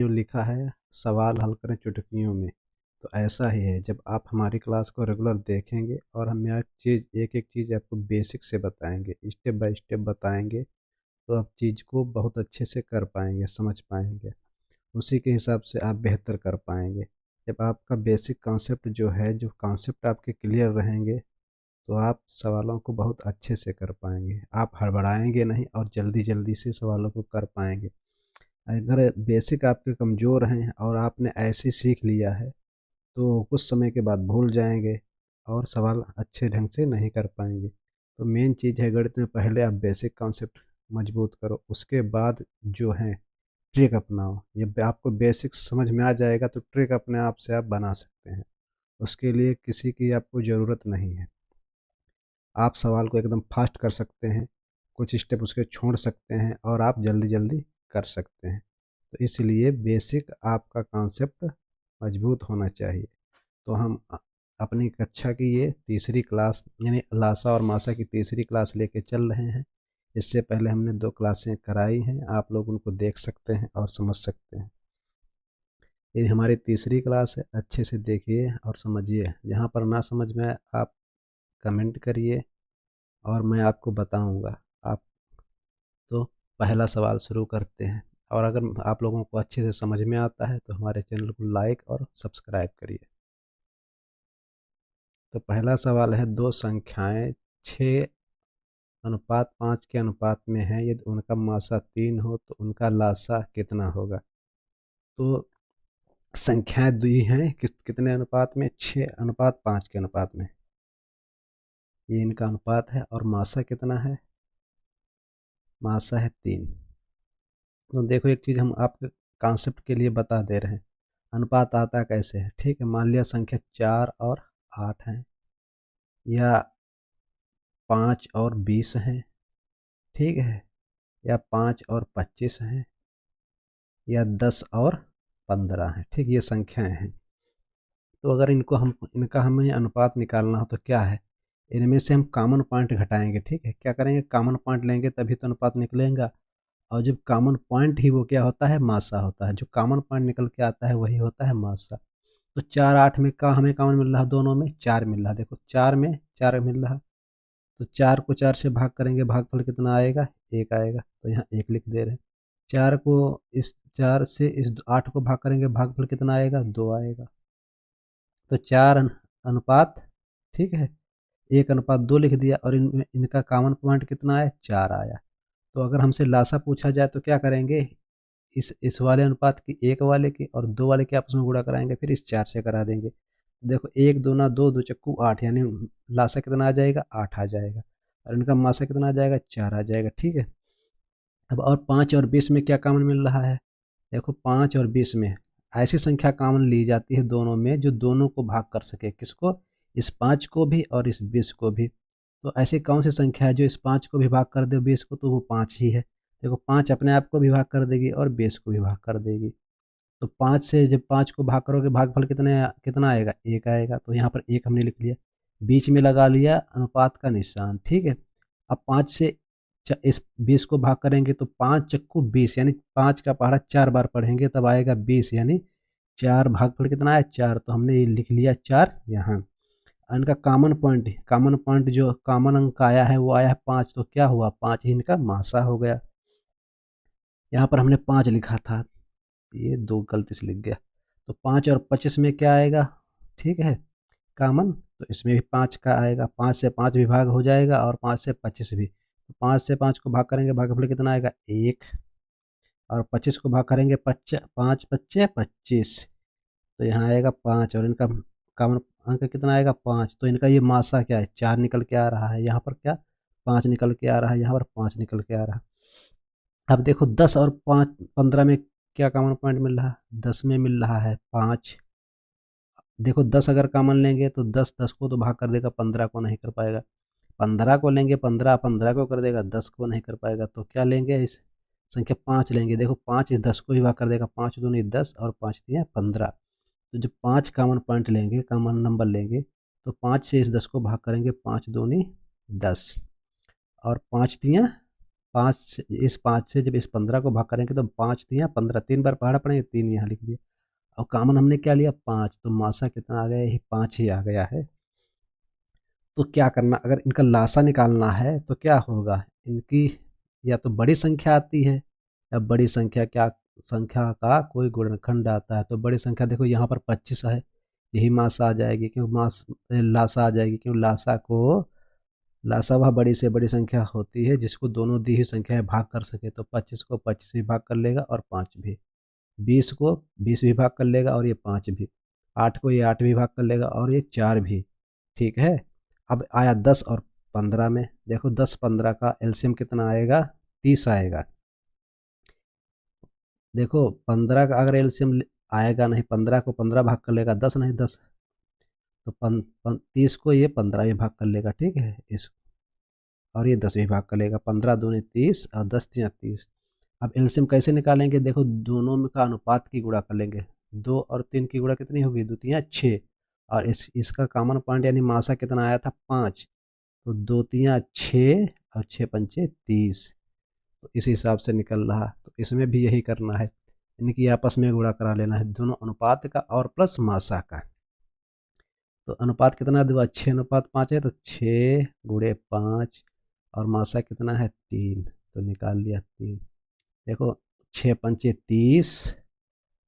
जो लिखा है सवाल हल करें चुटकियों में, तो ऐसा ही है। जब आप हमारी क्लास को रेगुलर देखेंगे और हम यह चीज़ एक-एक चीज़ आपको बेसिक से बताएँगे, स्टेप बाय स्टेप बताएँगे, तो आप चीज़ को बहुत अच्छे से कर पाएँगे, समझ पाएँगे। उसी के हिसाब से आप बेहतर कर पाएँगे। जब आपका बेसिक कॉन्सेप्ट जो कॉन्सेप्ट आपके क्लियर रहेंगे, तो आप सवालों को बहुत अच्छे से कर पाएँगे। आप हड़बड़ाएँगे नहीं और जल्दी-जल्दी से सवालों को कर पाएँगे। अगर बेसिक आपके कमज़ोर हैं और आपने ऐसे सीख लिया है, तो कुछ समय के बाद भूल जाएँगे और सवाल अच्छे ढंग से नहीं कर पाएँगे। तो मेन चीज़ है गणित में पहले आप बेसिक कॉन्सेप्ट मज़बूत करो, उसके बाद जो है ट्रिक अपनाओ। जब आपको बेसिक समझ में आ जाएगा तो ट्रिक अपने आप से आप बना सकते हैं। उसके लिए किसी की आपको ज़रूरत नहीं है। आप सवाल को एकदम फ़ास्ट कर सकते हैं, कुछ स्टेप उसके छोड़ सकते हैं और आप जल्दी-जल्दी कर सकते हैं। तो इसलिए बेसिक आपका कॉन्सेप्ट मज़बूत होना चाहिए। तो हम अपनी कक्षा की ये तीसरी क्लास यानी लासा और मासा की तीसरी क्लास लेके चल रहे हैं। इससे पहले हमने 2 क्लासें कराई हैं, आप लोग उनको देख सकते हैं और समझ सकते हैं। ये हमारी तीसरी क्लास है, अच्छे से देखिए और समझिए। जहाँ पर ना समझ में आए आप कमेंट करिए और मैं आपको बताऊँगा। आप तो पहला सवाल शुरू करते हैं और अगर आप लोगों को अच्छे से समझ में आता है तो हमारे चैनल को लाइक और सब्सक्राइब करिए। तो पहला सवाल है, 2 संख्याएँ 6:5 के अनुपात में हैं, यदि उनका मासा 3 हो तो उनका लासा कितना होगा? तो संख्याएँ दी हैं कितने अनुपात में? 6:5 के अनुपात में। ये इनका अनुपात है और मासा कितना है? मासा है 3। तो देखो एक चीज़ हम आपके कॉन्सेप्ट के लिए बता दे रहे हैं। अनुपात आता कैसे है? ठीक है, मान लिया संख्या 4 और 8 है या 5 और 20 हैं, ठीक है? या 5 और 25 हैं या 10 और 15 हैं, ठीक? ये संख्याएँ हैं। तो अगर इनका हमें अनुपात निकालना हो तो क्या है? इनमें से हम कॉमन पॉइंट घटाएँगे, ठीक है? क्या करेंगे? कॉमन पॉइंट लेंगे तभी तो अनुपात निकलेगा और जब कॉमन पॉइंट ही वो क्या होता है? मासा होता है। जो कॉमन पॉइंट निकल के आता है वही होता है मासा। तो 4 8 में का हमें कॉमन मिल रहा है, दोनों में 4 मिल रहा है। देखो 4 में 4 मिल रहा, तो 4 को 4 से भाग करेंगे, भागफल कितना आएगा? 1 आएगा। तो यहाँ 1 लिख दे रहे हैं। 4 को इस 4 से इस 8 को भाग करेंगे, भागफल कितना आएगा? 2 आएगा। तो 4 अनुपात, ठीक है, 1:2 लिख दिया और इनका कॉमन पॉइंट कितना है? 4 आया। तो अगर हमसे लासा पूछा जाए तो क्या करेंगे? इस वाले अनुपात की 1 वाले की और 2 वाले के आपस में गुणा कराएँगे, फिर इस 4 से करा देंगे। देखो 1 दूना 2, 2 चक्कू 8 यानी लासा कितना आ जाएगा? 8 आ जाएगा और इनका मासा कितना आ जाएगा? 4 आ जाएगा, ठीक है। अब और 5 और 20 में क्या कॉमन मिल रहा है? देखो 5 और 20 में ऐसी संख्या कॉमन ली जाती है दोनों में जो दोनों को भाग कर सके। किसको? इस 5 को भी और इस 20 को भी। तो ऐसी कौन सी संख्या है जो इस 5 को भी भाग कर दे 20 को? तो वो 5 ही है। देखो 5 अपने आप को भी भाग कर देगी और 20 को भी भाग कर देगी। तो 5 से जब 5 को भाग करोगे भागफल कितना आएगा? 1 आएगा। तो यहाँ पर 1 हमने लिख लिया। बीच में लगा लिया अनुपात का निशान, ठीक है। अब 5 से इस 20 को भाग करेंगे तो 5 चक्कू 20 यानी 5 का पहाड़ा 4 बार पढ़ेंगे तब आएगा 20 यानी 4 भागफल कितना है? 4। तो हमने ये लिख लिया 4 यहाँ। इनका कॉमन पॉइंट जो कॉमन अंक आया है वो आया है 5, तो क्या हुआ? 5 ही इनका मासा हो गया। यहाँ पर हमने 5 लिखा था, ये 2 गलती से लिख गया। तो 5 और 25 में क्या आएगा? ठीक है, कॉमन, तो इसमें भी 5 का आएगा। 5 से 5 भी भाग हो जाएगा और 5 से 25 भी। तो 5 से 5 को भाग करेंगे, भागफल कितना आएगा? 1 और 25 को भाग करेंगे 5 पच्चे 25, तो यहाँ आएगा 5 और इनका कॉमन अंक कितना आएगा? 5। तो इनका ये मासा क्या है? 4 निकल के आ रहा है। यहाँ पर क्या? 5 निकल के आ रहा है, यहाँ पर 5 निकल के आ रहा है। अब देखो 10 और 5 15 में क्या कॉमन पॉइंट मिल रहा है? 10 में मिल रहा है 5। देखो 10 अगर कॉमन लेंगे तो 10 10 को तो भाग कर देगा, 15 को नहीं कर पाएगा। 15 को लेंगे, 15 15 को कर देगा, 10 को नहीं कर पाएगा। तो क्या लेंगे? इस संख्या 5 लेंगे। देखो 5 इस 10 को भी भाग कर देगा, 5 दूनी 10 और 5 तियाँ 15। तो जब 5 कॉमन पॉइंट लेंगे, कॉमन नंबर लेंगे, तो 5 से इस 10 को भाग करेंगे, 5 दूनी 10 और 5 तियाँ पाँच, इस 5 से जब इस 15 को भाग करेंगे तो 5 तियाँ 15, 3 बार पहाड़ा पड़ेंगे, 3 यहाँ लिख दिया। और कॉमन हमने क्या लिया 5, तो मासा कितना आ गया, यही 5 ही आ गया है। तो क्या करना, अगर इनका लासा निकालना है तो क्या होगा, इनकी या तो बड़ी संख्या आती है, या बड़ी संख्या क्या, संख्या का कोई गुणनखंड आता है। तो बड़ी संख्या देखो यहाँ पर 25 है, यही मासा आ जाएगी, क्यों मास लासा आ जाएगी, क्यों लासा को, लासा वह बड़ी से बड़ी संख्या होती है जिसको दोनों दी हुई संख्याएं भाग कर सके। तो 25 को 25 भी भाग कर लेगा और 5 भी, 20 को 20 भी भाग कर लेगा और ये 5 भी, 8 को ये 8 भी भाग कर लेगा और ये 4 भी। ठीक है। अब आया 10 और 15 में, देखो 10 15 का एलसीएम कितना आएगा, 30 आएगा। देखो 15 का अगर एलसीएम आएगा नहीं, 15 को 15 भाग कर लेगा, 10 नहीं 10, तो 30 को ये 15 भी भाग कर लेगा। ठीक है, इस और ये 10 भी भाग कर लेगा, 15 दूनी 30 और 10 तियाँ 30। अब एलसीएम कैसे निकालेंगे, देखो दोनों में का अनुपात की गुणा कर लेंगे, 2 और 3 की गुणा कितनी होगी, 2 तियाँ 6, और इसका कॉमन पॉइंट यानी मासा कितना आया था 5, तो 2 तियाँ 6 और 6 पंचे 30, तो इस हिसाब से निकल रहा। तो इसमें भी यही करना है, इनकी आपस में गुणा करा लेना है, दोनों अनुपात का और प्लस मासा का। तो अनुपात कितना हुआ, 6:5 है, तो 6 × 5, और मासा कितना है 3, तो निकाल लिया 3। देखो 6 पंचे 30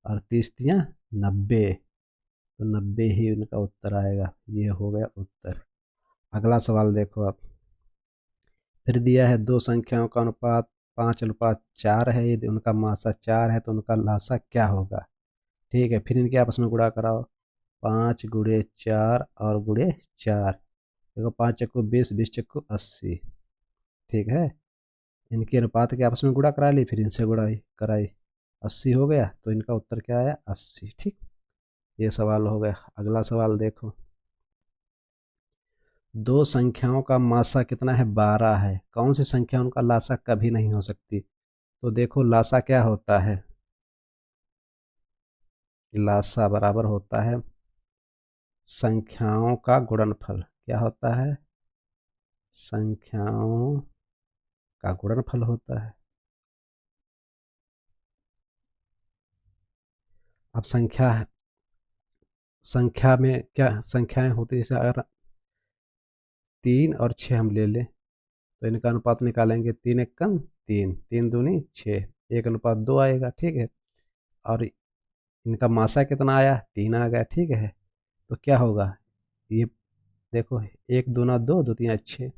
और 30 तियाँ 90, तो 90 ही उनका उत्तर आएगा। ये हो गया उत्तर। अगला सवाल देखो आप, फिर दिया है दो संख्याओं का अनुपात 5:4 है, यदि उनका मासा 4 है तो उनका लासा क्या होगा। ठीक है, फिर इनके आपस में गुणा कराओ, 5 × 4 और ×4, देखो 5 चक्कू 20, 20 चक्कू 80। ठीक है, इनके अनुपात के आपस में गुणा करा ली, फिर इनसे गुणा कराई, 80 हो गया, तो इनका उत्तर क्या आया 80। ठीक, ये सवाल हो गया। अगला सवाल देखो, दो संख्याओं का मासा कितना है 12 है, कौन सी संख्या उनका लासा कभी नहीं हो सकती। तो देखो लासा क्या होता है, लासा बराबर होता है संख्याओं का गुणनफल। क्या होता है, संख्याओं का गुणनफल होता है। अब संख्या में क्या संख्याएं होती है, जैसे अगर 3 और 6 हम ले लें, तो इनका अनुपात निकालेंगे, 3 एक कम 3, 3 दूनी 6, 1:2 आएगा। ठीक है, और इनका मासा कितना आया 3 आ गया। ठीक है, तो क्या होगा, ये देखो 1 दूना 2, 2 तियाँ 6,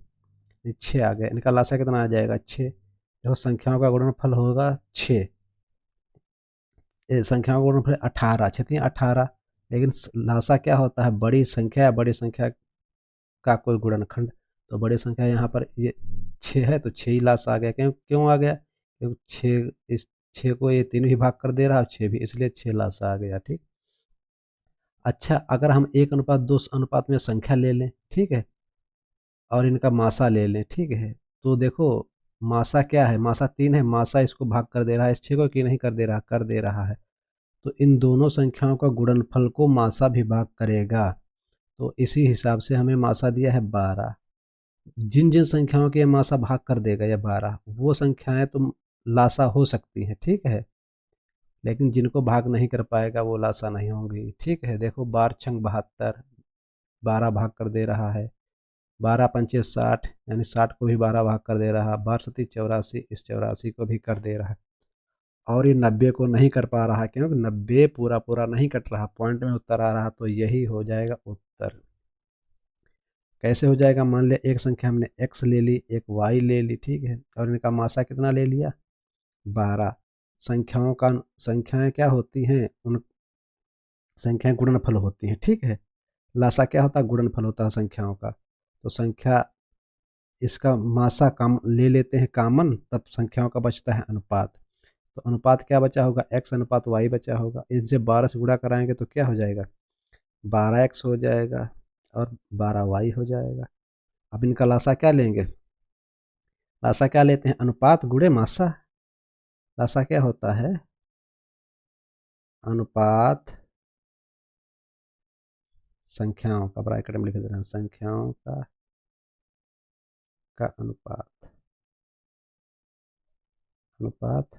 ये 6 आ गया, इनका लासा कितना आ जाएगा 6। देखो संख्याओं का गुणनफल होगा 6, संख्याओं का गुणनफल 18, 6 तियाँ 18, लेकिन लासा क्या होता है, बड़ी संख्या, बड़ी संख्या का कोई गुणनखंड। तो बड़ी संख्या यहाँ पर ये 6 है, तो 6 ही लास्ट आ गया। क्यों क्यों आ गया, क्योंकि 6, इस 6 को ये 3 भी भाग कर दे रहा है, 6 भी, इसलिए 6 लास्ट आ गया। ठीक, अच्छा अगर हम 1:2 अनुपात में संख्या ले लें, ठीक है, और इनका मासा ले लें, ठीक है, तो देखो मासा क्या है, मासा 3 है, मासा इसको भाग कर दे रहा है, इस 6 को कि नहीं कर दे रहा, कर दे रहा है। तो इन दोनों संख्याओं का गुणनफल को मासा भी भाग करेगा, तो इसी हिसाब से हमें मासा दिया है 12। जिन जिन संख्याओं के मासा भाग कर देगा या 12, वो संख्याएं तो लासा हो सकती हैं। ठीक है, लेकिन जिनको भाग नहीं कर पाएगा वो लासा नहीं होंगी। ठीक है, देखो 12×6 = 72, 12 भाग कर दे रहा है, 12×5 = 60, यानी 60 को भी 12 भाग कर दे रहा है, 12×7 = 84, इस 84 को भी कर दे रहा है, और ये 90 को नहीं कर पा रहा, क्योंकि 90 पूरा पूरा नहीं कट रहा, पॉइंट में उत्तर आ रहा, तो यही हो जाएगा उत्तर। कैसे हो जाएगा, मान लिया एक संख्या हमने x ले ली, एक y ले ली, ठीक है, और इनका मासा कितना ले लिया 12। संख्याओं का संख्याएं क्या होती हैं, उन संख्याएं गुणनफल होती हैं। ठीक है, लासा क्या होता है, गुणनफल होता है संख्याओं का। तो संख्या इसका मासा कम ले लेते हैं कॉमन, तब संख्याओं का बचता है अनुपात। तो अनुपात क्या बचा होगा, x/y बचा होगा, इनसे 12 से गुणा कराएंगे तो क्या हो जाएगा, 12x हो जाएगा और 12y हो जाएगा। अब इनका लासा क्या लेंगे, लासा क्या लेते हैं, अनुपात गुणे मासा। लासा क्या होता है, अनुपात संख्याओं का, ब्रैकेट में लिख दे रहे हैं, संख्याओं का अनुपात। अनुपात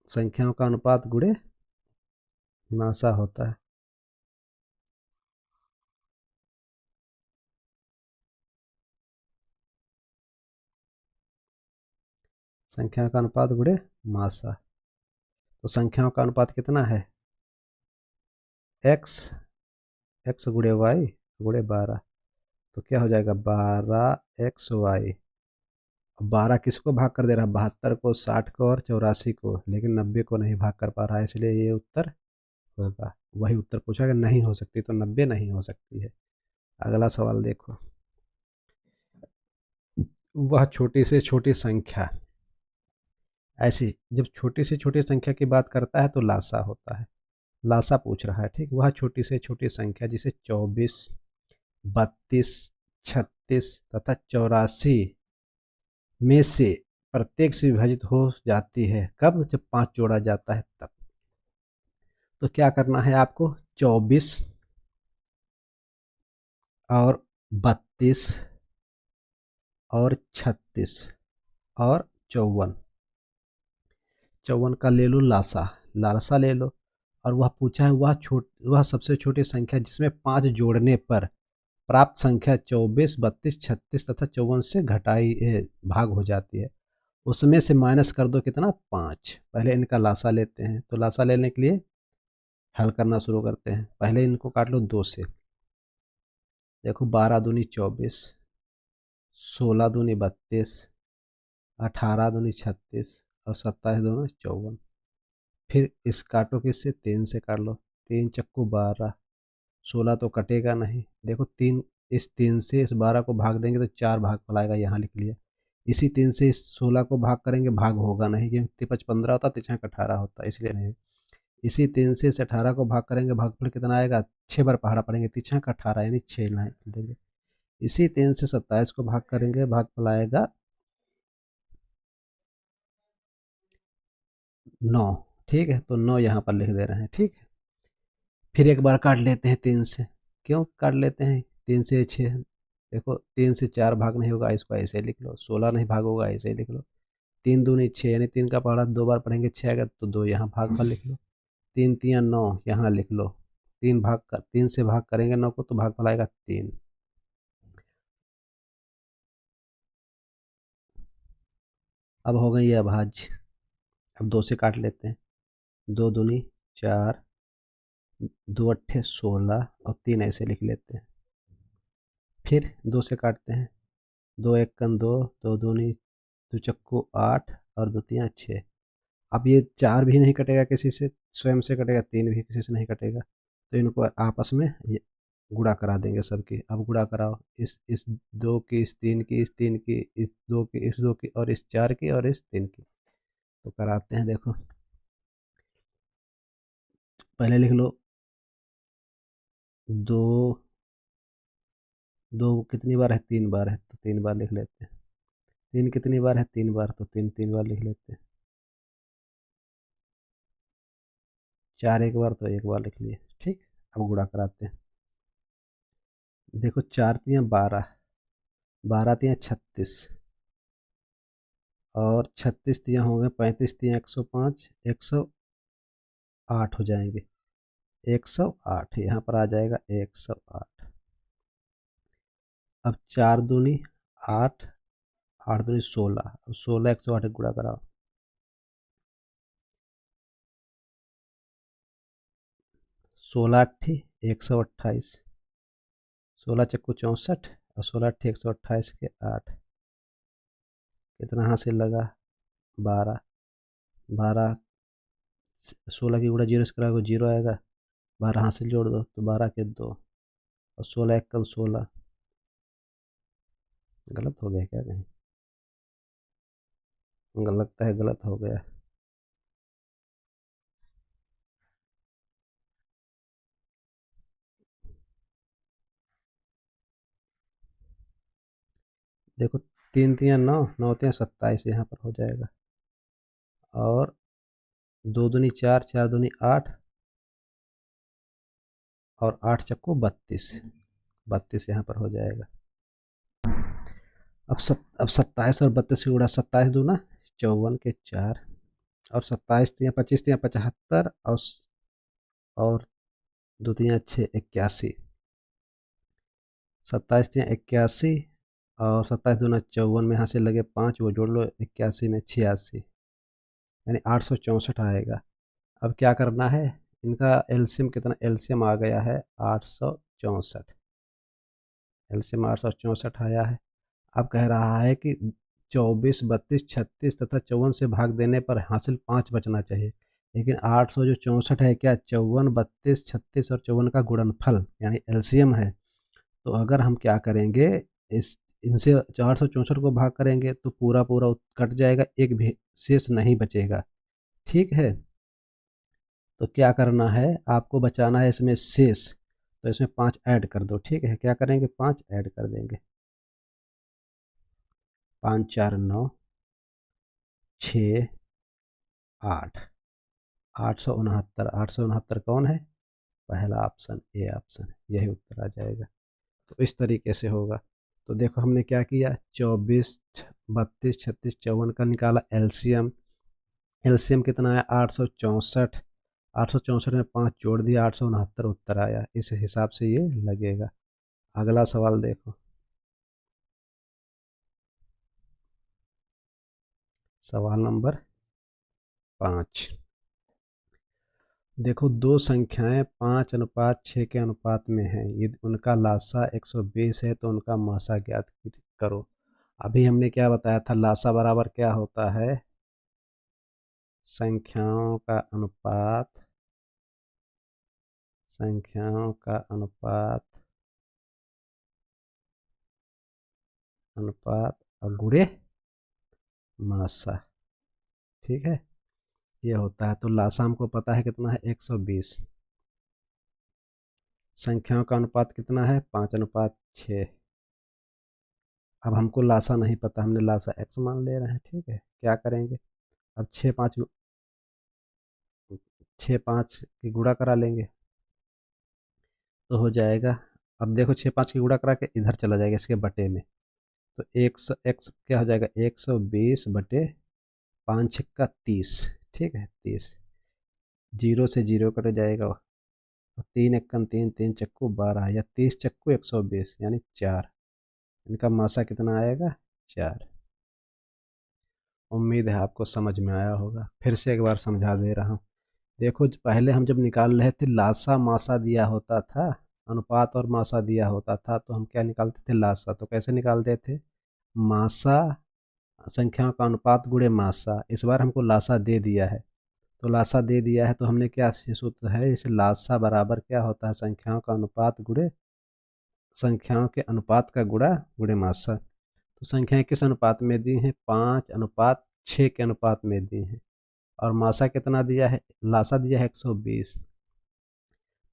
संख्याओं का अनुपात गुणे नासा होता है। संख्याओं का अनुपात गुणे मासा। तो संख्याओं का अनुपात कितना है? x, x गुणे वाई गुणे 12। तो क्या हो जाएगा? 12xy। 12 किसको भाग कर दे रहा है? 72 को, 60 को और 84 को, लेकिन 90 को नहीं भाग कर पा रहा है, इसलिए ये उत्तर होगा। वही उत्तर पूछा कि नहीं हो सकती, तो 90 नहीं हो सकती है। अगला सवाल देखो। वह छोटी से छोटी संख्या, ऐसी जब छोटी से छोटी संख्या की बात करता है तो लासा होता है। लासा पूछ रहा है, ठीक। वह छोटी से छोटी संख्या जिसे 24, 32, 36 तथा 84 में से प्रत्येक से विभाजित हो जाती है, कब? जब 5 जोड़ा जाता है तब। तो क्या करना है आपको? 24 और 32 और 36 और 54, 54 का ले लो लासा, लासा ले लो। और वह पूछा है वह सबसे छोटी संख्या जिसमें 5 जोड़ने पर प्राप्त संख्या 24, 32, 36 तथा 54 से भाग हो जाती है, उसमें से माइनस कर दो कितना? 5। पहले इनका लासा लेते हैं। तो लासा लेने के लिए हल करना शुरू करते हैं। पहले इनको काट लो 2 से। देखो 12 दूनी 24, 16 दूनी 32, 18 दूनी 36 और 27 दूनी 54। फिर इस काटो किससे? 3 से काट लो। 3 चक्कू 12, 16 तो कटेगा नहीं। देखो 3, इस 3 से इस 12 को भाग देंगे तो 4 भाग पलाएगा, यहाँ लिख लिया। इसी 3 से इस 16 को भाग करेंगे, भाग होगा नहीं, क्योंकि 5 15 होता, 3 18 होता, इसलिए नहीं। इसी 3 से इस 18 को भाग करेंगे, भागफल कितना आएगा? 6 बार पहाड़ा पड़ेंगे, 3 18 यानी 6 लाइन देंगे। इसी 3 से 27 को भाग करेंगे, भागफल आएगा 9। ठीक है, तो 9 यहाँ पर लिख दे रहे हैं। ठीक है, फिर एक बार काट लेते हैं 3 से। क्यों काट लेते हैं? 3 से 6, देखो 3 से 4 भाग नहीं होगा, इसको ऐसे लिख लो। 16 नहीं भाग होगा, ऐसे लिख लो। 3 दूनी 6 यानी 3 का पहाड़ा 2 बार पढ़ेंगे, 6 आएगा, तो 2 यहाँ भागफल लिख लो। 3 3 9 यहाँ लिख लो। 3 से भाग करेंगे 9 को तो भागफल आएगा 3। अब हो गई ये अभाज्य। अब 2 से काट लेते हैं। 2 दूनी 4, 2 अट्ठे 16 और 3 ऐसे लिख लेते हैं। फिर 2 से काटते हैं। 2 एक कन 2, 2 दूनी 2 चक्कू 8 और 2 तियाँ 6। अब ये 4 भी नहीं कटेगा किसी से, स्वयं से कटेगा। 3 भी किसी से नहीं कटेगा, तो इनको आपस में गुणा करा देंगे सबकी। अब गुणा कराओ, इस 2 की, इस 3 की, इस 3 की, इस 2 की, इस 2 की और इस 4 की और इस 3 की। तो कराते हैं। देखो पहले लिख लो 2, 2 कितनी बार है? 3 बार है, तो 3 बार लिख लेते हैं। 3 कितनी बार है? 3 बार, तो 3 3 बार लिख लेते हैं। 4 एक बार, तो एक बार लिख लिए। ठीक, अब गुणा कराते हैं। देखो 4 तियाँ 12, 12 तियाँ 36 और 36 तियाँ हो गए 35 तियाँ 105, 108 हो जाएंगे। 108 यहाँ पर आ जाएगा 108। अब 4 दूनी 8, 8 दूनी 16, अब 16 108 गुणा कराओ। 16 अट्ठी 128, 16 चक्कू 64 और 16 अट्ठी 128 के 8। कितना हासिल लगा? 12। 12, 16 की गुणा 0 से कराओगे 0 आएगा। 12 हासिल जोड़ दो तो 12 के 2 और 16 एक कल 16। गलत हो गया क्या कहीं? लगता है गलत हो गया। देखो 3 तियाँ 9, 9 तियाँ 27 यहाँ पर हो जाएगा। और 2 दूनी 4, 4 दूनी 8 और 8 चक्कू 32, 32 यहाँ पर हो जाएगा। अब 27 और 32 की गुणा, 27 दूना 54 के 4, और 27 तिया 25 तिया 75, और दो तिया 6 81, 27 तिया 81, और 27 दूना 54 में यहाँ से लगे 5, वो जोड़ लो, 81 में 86, यानी 864 आएगा। अब क्या करना है, इनका एलसीएम कितना, एलसीएम आ गया है 864, एलसीएम 864 आया है। अब कह रहा है कि 24, 32, 36 तथा 54 से भाग देने पर हासिल 5 बचना चाहिए। लेकिन 800 जो 64 है, क्या 54, 32, 36 और 54 का गुणनफल यानी एलसीएम है। तो अगर हम क्या करेंगे, इस इनसे 464 को भाग करेंगे तो पूरा पूरा कट जाएगा, एक भी शेष नहीं बचेगा। ठीक है, तो क्या करना है, आपको बचाना है इसमें शेष, तो इसमें 5 ऐड कर दो। ठीक है, क्या करेंगे, 5 ऐड कर देंगे, 5 4 9, 6 8, 869। 869 कौन है, पहला ऑप्शन, ए ऑप्शन, यही उत्तर आ जाएगा। तो इस तरीके से होगा। तो देखो हमने क्या किया, 24, 32, 36, 54 का निकाला एलसीएम। एलसीएम कितना है, 864, 864 में 5 जोड़ दिया, 869 उत्तर आया। इस हिसाब से ये लगेगा। अगला सवाल देखो, सवाल नंबर 5। देखो, दो संख्याएं 5:6 के अनुपात में हैं, यदि उनका लासा 120 है तो उनका मासा ज्ञात करो। अभी हमने क्या बताया था, लासा बराबर क्या होता है, संख्याओं का अनुपात, संख्याओं का अनुपात, अनुपात और गुणे मासा। ठीक है, ये होता है। तो लासा हमको पता है कितना है, 120। संख्याओं का अनुपात कितना है, 5:6। अब हमको लासा नहीं पता, हमने लासा x मान ले रहे हैं। ठीक है, क्या करेंगे, अब 6 5 की गुणा करा लेंगे तो हो जाएगा। अब देखो, 6 5 की गुणा करा के इधर चला जाएगा इसके बटे में, तो 100 x क्या हो जाएगा, 120 बटे 5 छक्का 30। ठीक है, 30, जीरो से जीरो कट जाएगा, और 3 एकम 3, 3 चक्कू 12, या 30 चक्कू 120 यानी 4। इनका मासा कितना आएगा, 4। उम्मीद है आपको समझ में आया होगा। फिर से एक बार समझा दे रहा हूँ। देखो, पहले हम जब निकाल रहे थे, लासा मासा दिया होता था, अनुपात और मासा दिया होता था, तो हम क्या निकालते थे, लासा। तो कैसे निकालते थे, मासा, संख्याओं का अनुपात गुणे मासा। इस बार हमको लासा दे दिया है, तो लासा दे दिया है तो हमने क्या सूत्र है, जैसे लासा बराबर क्या होता है, संख्याओं का अनुपात गुणे, संख्याओं के अनुपात का गुणा गुणे मासा। तो संख्याएं किस अनुपात में दी हैं, 5:6 के अनुपात में दी हैं, और मासा कितना दिया है, लासा दिया है 120।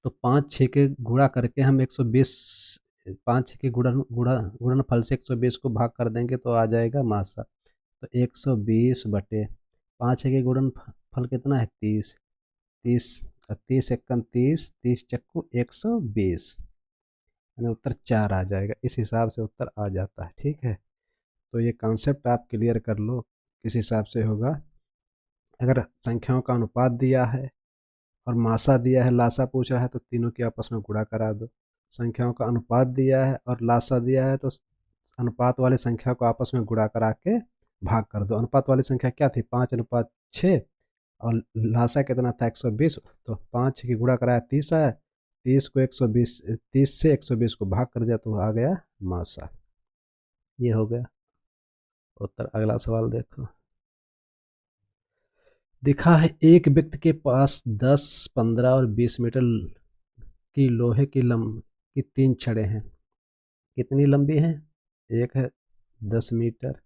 तो 5 6 के गुणा करके हम 120, 5 6 के गुणनफल से 120 को भाग कर देंगे तो आ जाएगा मासा। तो 120 बटे 5 6 के गुणनफल कितना है, 30। 30, 30 एकम 30, 30 चक्कू 120, यानी उत्तर 4 आ जाएगा। इस हिसाब से उत्तर आ जाता है। ठीक है, तो ये कॉन्सेप्ट आप क्लियर कर लो, किस हिसाब से होगा। अगर संख्याओं का अनुपात दिया है और मासा दिया है, लासा पूछ रहा है, तो तीनों के आपस में गुणा करा दो। संख्याओं का अनुपात दिया है और लासा दिया है, तो अनुपात वाली संख्या को आपस में गुणा करा के भाग कर दो। अनुपात वाली संख्या क्या थी, 5:6, और लासा कितना था, 120। तो 5 की गुणा कराया, 30 आया, 30 को 120, 30 से 120 को भाग कर दिया तो आ गया मासा। ये हो गया उत्तर। अगला सवाल देखो, दिखा है एक व्यक्ति के पास 10, 15 और 20 मीटर की लोहे की की 3 छड़ें हैं। कितनी लंबी हैं, एक है 10 मीटर,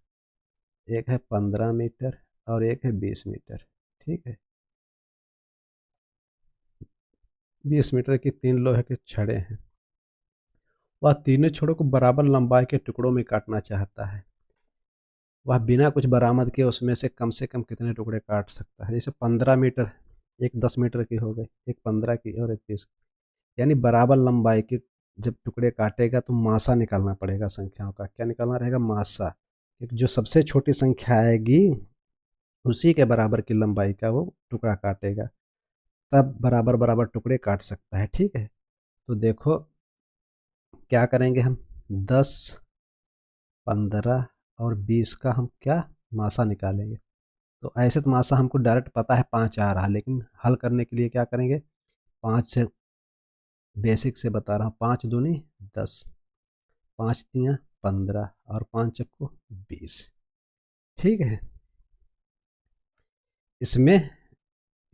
एक है 15 मीटर, और एक है 20 मीटर। ठीक है, 20 मीटर की 3 लोहे के छड़ें हैं। वह तीनों छड़ों को बराबर लंबाई के टुकड़ों में काटना चाहता है। वह बिना कुछ बरामद किए उसमें से कम कितने टुकड़े काट सकता है। जैसे 15 मीटर, एक 10 मीटर की हो गई, एक 15 की और एक 20, यानी बराबर लंबाई के जब टुकड़े काटेगा तो मासा निकालना पड़ेगा। संख्याओं का क्या निकालना रहेगा, मासा। जो सबसे छोटी संख्या आएगी उसी के बराबर की लंबाई का वो टुकड़ा काटेगा, तब बराबर बराबर टुकड़े काट सकता है। ठीक है, तो देखो क्या करेंगे हम, 10, 15 और 20 का हम क्या मासा निकालेंगे। तो ऐसे तो मासा हमको डायरेक्ट पता है 5 आ रहा है, लेकिन हल करने के लिए क्या करेंगे, 5 से, बेसिक से बता रहा हूँ, 5 दूनी 10, 5 तियाँ 15 और 5 चक्कू 20। ठीक है, इसमें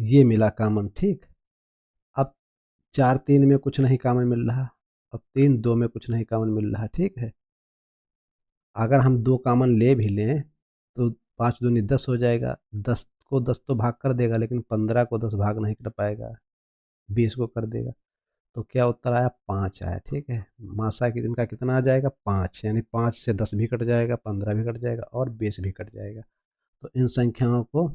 ये मिला कॉमन। ठीक, अब 4 3 में कुछ नहीं कॉमन मिल रहा, अब 3 2 में कुछ नहीं कॉमन मिल रहा। ठीक है, अगर हम 2 कॉमन ले भी लें तो 5 दूनी 10 हो जाएगा, 10 को 10 तो भाग कर देगा, लेकिन 15 को 10 भाग नहीं कर पाएगा, 20 को कर देगा। तो क्या उत्तर आया, 5 आया। ठीक है, मासा की इनका कितना आ जाएगा, 5, यानी 5 से 10 भी कट जाएगा, 15 भी कट जाएगा और 20 भी कट जाएगा। तो इन संख्याओं को,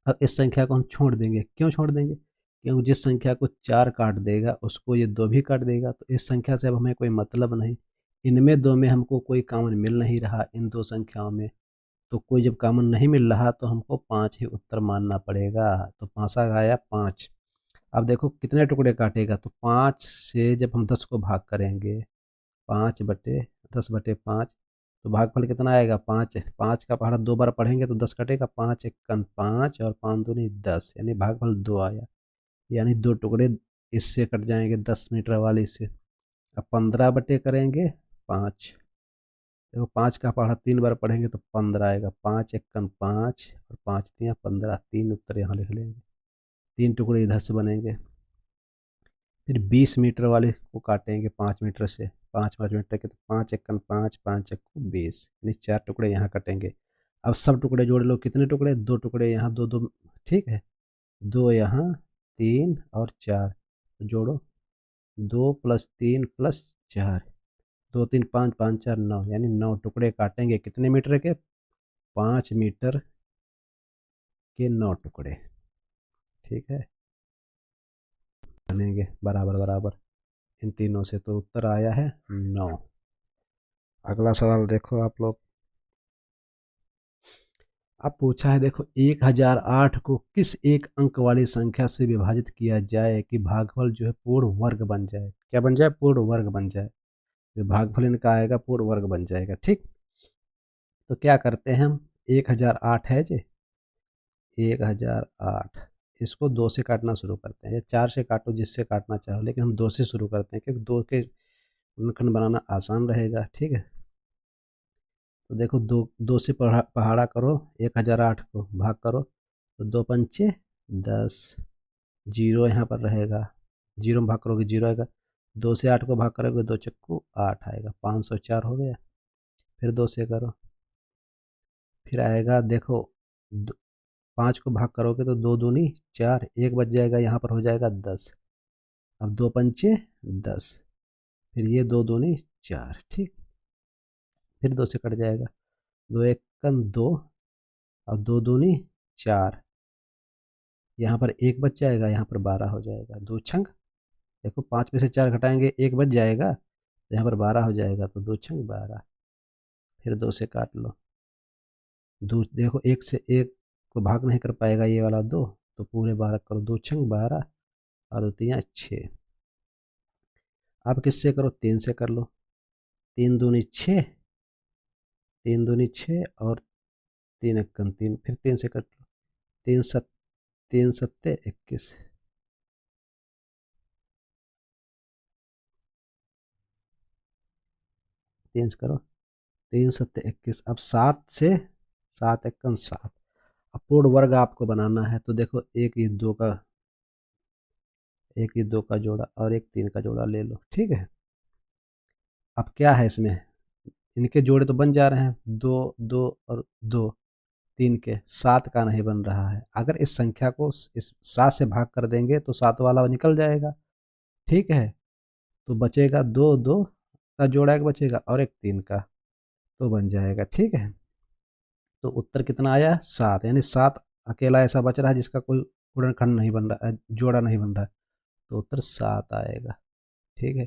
अब इस संख्या को हम छोड़ देंगे। क्यों छोड़ देंगे, क्योंकि जिस संख्या को 4 काट देगा उसको ये 2 भी काट देगा, तो इस संख्या से अब हमें कोई मतलब नहीं। इनमें 2 में हमको कोई कॉमन मिल नहीं रहा, इन 2 संख्याओं में, तो कोई जब कॉमन नहीं मिल रहा तो हमको 5 ही उत्तर मानना पड़ेगा। तो पासा आया 5। अब देखो कितने टुकड़े काटेगा, तो 5 से जब हम 10 को भाग करेंगे, 5/10/5, तो भागफल कितना आएगा, 5। 5 का पहाड़ा 2 बार पढ़ेंगे तो 10 कटेगा, 5 एकन 5 और 5 दूनी 10, यानी भागफल 2 आया, यानी 2 टुकड़े इससे कट जाएंगे 10 मीटर वाले से। अब 15 बटे करेंगे 5, देखो 5 का पहाड़ा 3 बार पढ़ेंगे तो 15 आएगा, 5 एकन 5 और 5 तियाँ 15, 3 उत्तर यहाँ लिख लेंगे, 3 टुकड़े इधर से बनेंगे। फिर 20 मीटर वाले को काटेंगे 5 मीटर से, 5 मीटर के, तो 5 एकन 5, 5 चक्कू 20, यानी 4 टुकड़े यहाँ कटेंगे। अब सब टुकड़े जोड़ लो, कितने टुकड़े, 2 टुकड़े यहाँ, 2 2। ठीक है, 2 यहाँ, 3 और 4, तो जोड़ो, 2 + 3 + 4, 2 3 5 5 4 9, यानी 9 टुकड़े काटेंगे, कितने मीटर के, 5 मीटर के 9 टुकड़े। ठीक है, बनेंगे बराबर बराबर इन तीनों से, तो उत्तर आया है 9। अगला सवाल देखो आप लोग, अब पूछा है, देखो 1008 को किस एक अंक वाली संख्या से विभाजित किया जाए कि भागफल जो है पूर्ण वर्ग बन जाए। क्या बन जाए, पूर्ण वर्ग बन जाए, जो भागफल इनका आएगा पूर्ण वर्ग बन जाएगा। ठीक, तो क्या करते हैं हम, 1008 है जी, 1008, इसको 2 से काटना शुरू करते हैं, या 4 से काटो, जिससे काटना चाहो, लेकिन हम 2 से शुरू करते हैं क्योंकि 2 के गुणनखंड बनाना आसान रहेगा। ठीक है, तो देखो 2 से पहाड़ा करो, 1008 को भाग करो, तो 2 पंचे 10, जीरो यहाँ पर रहेगा, जीरो में भाग करोगे जीरो आएगा, 2 से 8 को भाग करोगे 2 चक्कू 8 आएगा, 504 हो गया। फिर 2 से करो, फिर आएगा देखो, 5 को भाग करोगे तो 2 दूनी 4, एक बच जाएगा, यहाँ पर हो जाएगा 10। अब 2 पंचे 10, फिर ये 2 दूनी 4। ठीक, फिर 2 से कट जाएगा, 2 एकन 2 और 2 दूनी 4, यहाँ पर एक बच जाएगा, यहाँ पर 12 हो जाएगा, 2 छंग, देखो 5 में से 4 घटाएंगे, एक बच जाएगा, तो यहाँ पर 12 हो जाएगा, तो 2 छंग 12। फिर 2 से काट लो, दो देखो, एक से एक को भाग नहीं कर पाएगा ये वाला 2, तो पूरे 12 करो, 2 छंग 12 और 2 तियाँ 6। अब किससे करो, 3 से कर लो, 3 दूनी 6, 3 दूनी 6 और 3 एकन 3, फिर 3 से कट लो, 3 सत्ते 21, 3 से करो, 3 सत्ते 21। अब 7 से 7 एकन 7, अब पूर्ण वर्ग आपको बनाना है, तो देखो एक ये 2 का जोड़ा और एक 3 का जोड़ा ले लो। ठीक है, अब क्या है इसमें, इनके जोड़े तो बन जा रहे हैं, 2 2 और 2, 3 के, 7 का नहीं बन रहा है। अगर इस संख्या को इस 7 से भाग कर देंगे तो 7 वाला निकल जाएगा। ठीक है, तो बचेगा 2 2 का जोड़ा एक बचेगा और एक 3 का, तो बन जाएगा। ठीक है, तो उत्तर कितना आया, 7, यानी 7 अकेला ऐसा बच रहा है जिसका कोई गुणनखंड नहीं बन रहा है, जोड़ा नहीं बन रहा है, तो उत्तर 7 आएगा। ठीक है,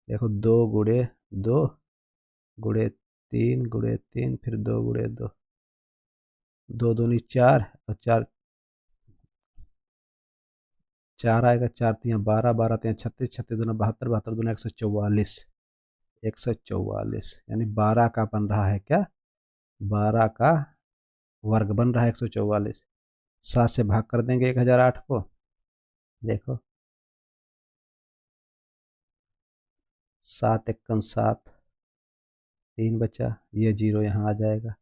देखो 2 गुणे 2 गुणे 3 × 3 फिर 2 × 2, 2 दूनी 4 और 4 4 आएगा, 4 × 3 = 12, 12 × 3 = 36, 36 दूना 72, 72 दूना 144, 144 यानी 12 का बन रहा है क्या, 12 का वर्ग बन रहा है 144। 7 से भाग कर देंगे 1008 को, देखो 7 × 1 = 7, 3 बचा, ये 0 यहाँ आ जाएगा,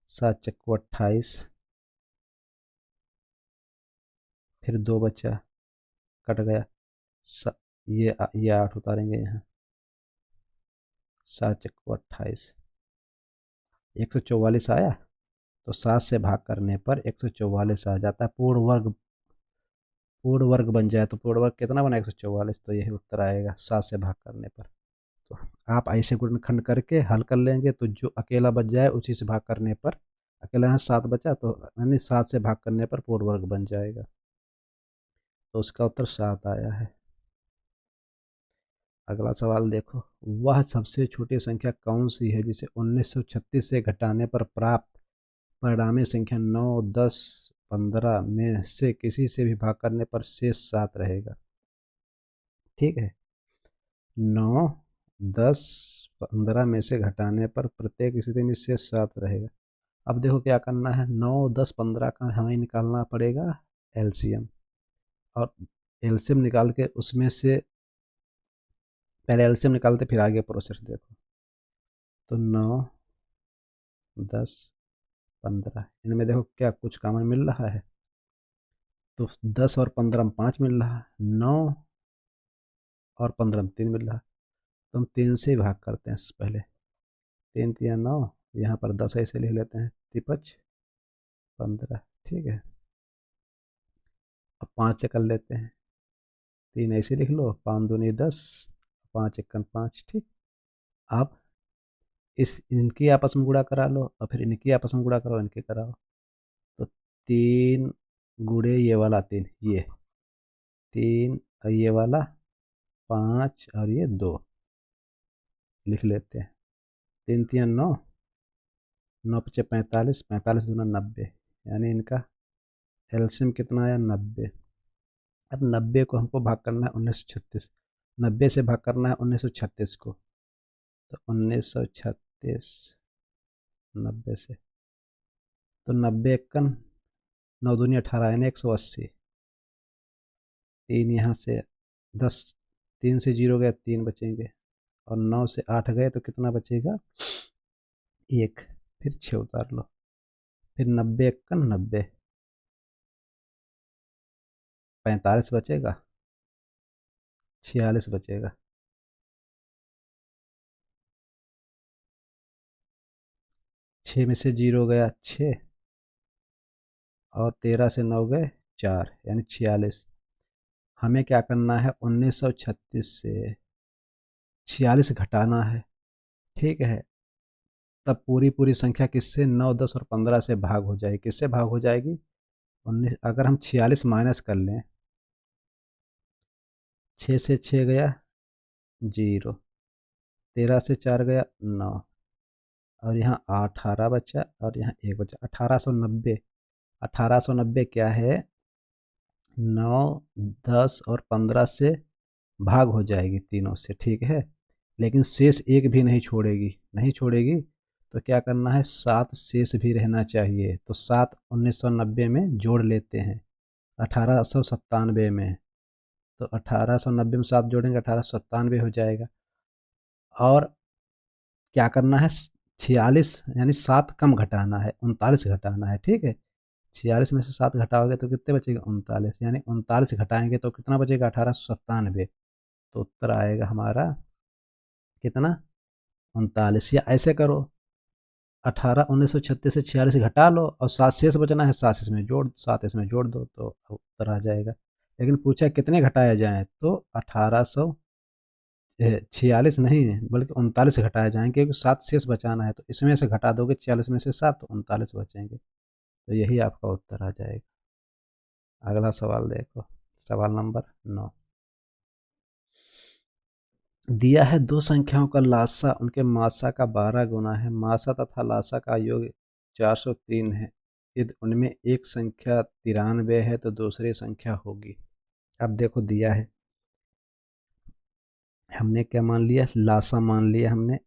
7 × 4 = 28, फिर 2 बचा, कट गया, ये 8 उतारेंगे यहाँ, 7 × 4 = 28, 144 आया, तो 7 से भाग करने पर 144 आ जाता है, पूर्ण वर्ग बन जाए तो पूर्ण वर्ग कितना बना 144, तो यही उत्तर आएगा 7 से भाग करने पर। तो आप ऐसे गुणनखंड करके हल कर लेंगे, तो जो अकेला बच जाए उसी से भाग करने पर, अकेला यहाँ 7 बचा तो यानी 7 से भाग करने पर पूर्ण वर्ग बन जाएगा, तो उसका उत्तर 7 आया है। अगला सवाल देखो, वह सबसे छोटी संख्या कौन सी है जिसे 1936 से घटाने पर प्राप्त परिणामी संख्या 9, 10, 15 में से किसी से भी भाग करने पर शेष 7 रहेगा। ठीक है, 9, 10, 15 में से घटाने पर प्रत्येक स्थिति में शेष 7 रहेगा। अब देखो क्या करना है, 9, 10, 15 का हमें निकालना पड़ेगा एलसीएम, और एलसीएम निकाल के उसमें से पहले एलसीएम निकालते फिर आगे प्रोसेस देखो। तो 9, 10, 15 इनमें देखो क्या कुछ कॉमन मिल रहा है, तो 10 और 15 में 5 मिल रहा है, 9 और 15 में 3 मिल रहा है, तो हम 3 से ही भाग करते हैं पहले, 3 × 3 = 9, यहाँ पर 10 ऐसे लिख लेते हैं, 3×5 = 15। ठीक है, अब 5 से कर लेते हैं, 3 ऐसे लिख लो, 5 दूनी 10, 5 × 1 = 5। ठीक, अब इस इनकी आपस में गुणा करा लो और फिर इनकी आपस में गुणा करो, इनके कराओ, तो 3 गुणे ये वाला 3, ये 3 और ये वाला 5 और ये 2 लिख लेते हैं, 3 × 3 = 9, 9 × 5 = 45, 45 दूना 90, यानी इनका एलसीएम कितना आया 90। अब 90 को हमको भाग करना है 1936, 90 से भाग करना है 1936 को, तो 1936 90 से, तो 90 × 9 दूनी 18 यानी 180, 3 यहाँ से 10, 3 से 0 गया 3 बचेंगे, और 9 से 8 गए तो कितना बचेगा 1, फिर 6 उतार लो, फिर 90 × 90 45 बचेगा, 46 बचेगा, 6 में से 0 गया 6, और 13 से 9 गए 4 यानी 46। हमें क्या करना है 1936 से 46 घटाना है। ठीक है, तब पूरी पूरी संख्या किससे 9, 10 और 15 से भाग हो जाएगी, किससे भाग हो जाएगी 19, अगर हम 46 माइनस कर लें, 6 से 6 गया 0, 13 से 4 गया 9, और यहाँ 18 बचा और यहाँ 1 बचा, 1890। 1890 क्या है 9, 10 और 15 से भाग हो जाएगी तीनों से। ठीक है, लेकिन शेष एक भी नहीं छोड़ेगी, नहीं छोड़ेगी, तो क्या करना है 7 शेष भी रहना चाहिए, तो 7 1990 में जोड़ लेते हैं 1897 में, तो 1890 में 7 जोड़ेंगे 1897 हो जाएगा। और क्या करना है 46 यानी 7 कम घटाना है, 39 घटाना है। ठीक है, 46 में से 7 घटाओगे तो कितने बचेगा 39, यानी 39 घटाएंगे तो कितना बचेगा 1897, तो उत्तर आएगा हमारा कितना 39। या ऐसे करो 1936 से 46 घटा लो और 7 शेष बचना है, 7 इसमें जोड़ दो तो उत्तर आ जाएगा। लेकिन पूछा कितने घटाया जाए, तो 46 नहीं बल्कि 39 घटाए जाएंगे, क्योंकि 7 शेष बचाना है, तो इसमें से घटा दोगे 46 में से 7 तो 39 बचेंगे, तो यही आपका उत्तर आ जाएगा। अगला सवाल देखो, सवाल नंबर 9। दिया है दो संख्याओं का लासा उनके मासा का 12 गुना है। मासा तथा लासा का योग 403 है। यदि उनमें एक संख्या 93 है तो दूसरी संख्या होगी। अब देखो दिया है, हमने क्या मान लिया, लासा मान लिया हमने,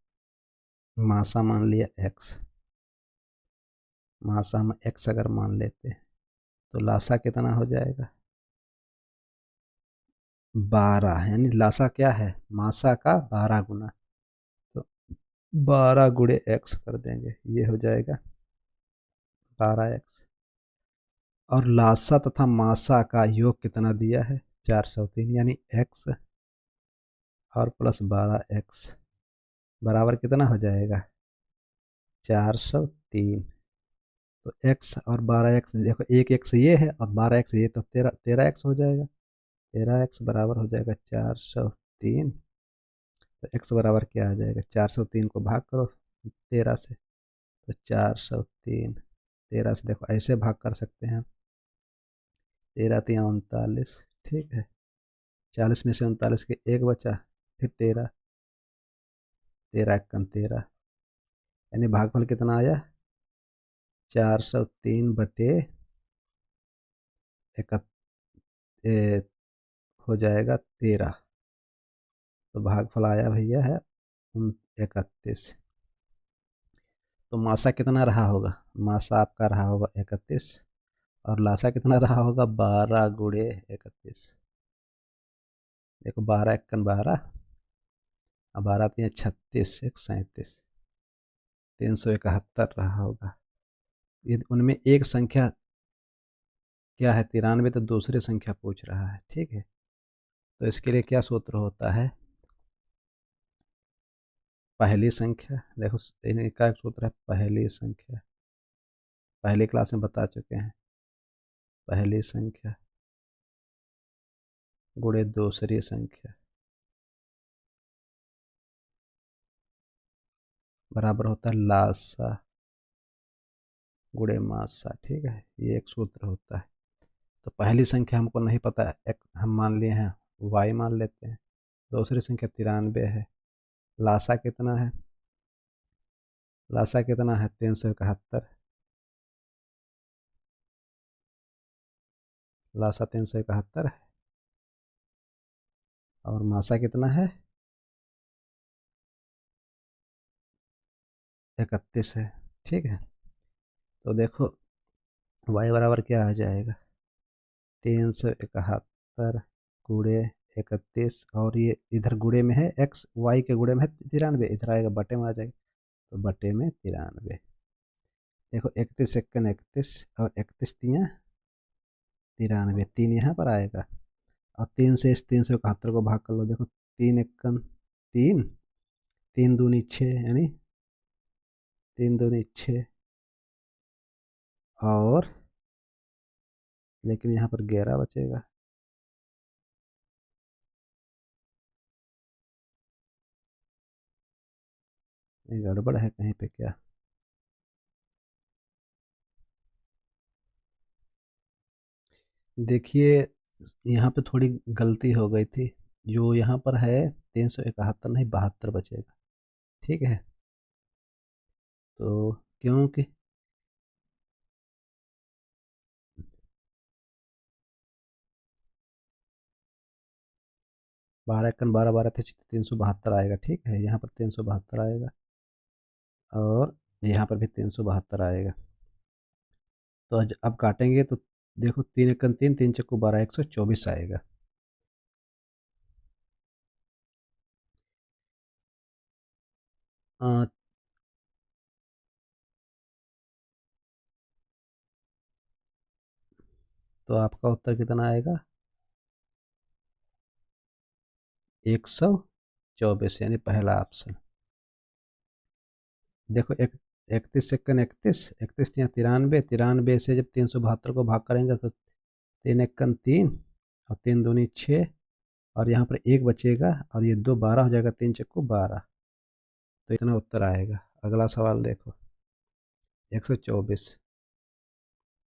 मासा मान लिया एक्स। मासा हम एक्स अगर मान लेते हैं तो लासा कितना हो जाएगा, 12, यानी लासा क्या है, मासा का 12 गुना। तो 12 गुणे एक्स कर देंगे, ये हो जाएगा 12x। और लासा तथा मासा का योग कितना दिया है, 403, यानी एक्स और प्लस 12x बराबर कितना हो जाएगा, 403। तो x और 12x, देखो एक एक्स ये है और 12x ये, तो 13x हो जाएगा। 13x बराबर हो जाएगा 403। तो x बराबर क्या आ जाएगा, 403 को भाग करो 13 से, तो 403। 13 से देखो ऐसे भाग कर सकते हैं, 13×3 = 39, ठीक है। 40 में से 39 के एक बचा, फिर 13, 13×1 = 13, यानी भागफल कितना आया, 403/31 हो जाएगा 13। तो भागफल आया भैया है 31। तो मासा कितना रहा होगा, मासा आपका रहा होगा 31 और लासा कितना रहा होगा, 12 गुणे 31। देखो 12×1 = 12 और 12×3 = 36, 137, 371 रहा होगा। यदि उनमें एक संख्या क्या है 93, तो दूसरी संख्या पूछ रहा है, ठीक है। तो इसके लिए क्या सूत्र होता है, पहली संख्या, देखो इनका एक सूत्र है पहली संख्या, पहली क्लास में बता चुके हैं। पहली संख्या गुणे दूसरी संख्या बराबर होता है लासा गुणे मासा, ठीक है। ये एक सूत्र होता है। तो पहली संख्या हमको नहीं पता है, एक हम मान लिए हैं y मान लेते हैं। दूसरी संख्या 93 है। लासा कितना है, लासा कितना है 371, लासा 371 है। और मासा कितना है, 31 है, ठीक है। तो देखो y बराबर क्या आ जाएगा, 371 गुणे 31, और ये इधर गुणे में है x, y के गुणे में है 93, इधर आएगा बटे में आ जाएगा, तो बटे में 93। देखो 31×1 = 31 और 31×3 = 93, 3 यहाँ पर आएगा और 3 से इस 371 को भाग कर लो। देखो 3×1 = 3, 3×2 = 6, यानी 3×2 = 6, और लेकिन यहाँ पर 11 बचेगा। ये गड़बड़ है कहीं पे क्या, देखिए यहाँ पे थोड़ी गलती हो गई थी। जो यहाँ पर है 371 नहीं 72 बचेगा, ठीक है। तो क्योंकि 12×1 = 12, 12 थे 372 आएगा, ठीक है। यहाँ पर 372 आएगा और यहाँ पर भी 372 आएगा। तो अब काटेंगे तो देखो 3×3 = 3, 3×4 = 12, 124 आएगा। अ, तो आपका उत्तर कितना आएगा, 124, यानी पहला ऑप्शन। देखो 31×1 = 31, 31×3 = 93, 93 से जब 372 को भाग करेंगे तो 3×1 = 3 और 3×2 = 6, और यहाँ पर एक बचेगा और ये 2 12 हो जाएगा, 3×4 = 12। तो इतना उत्तर आएगा। अगला सवाल देखो 124।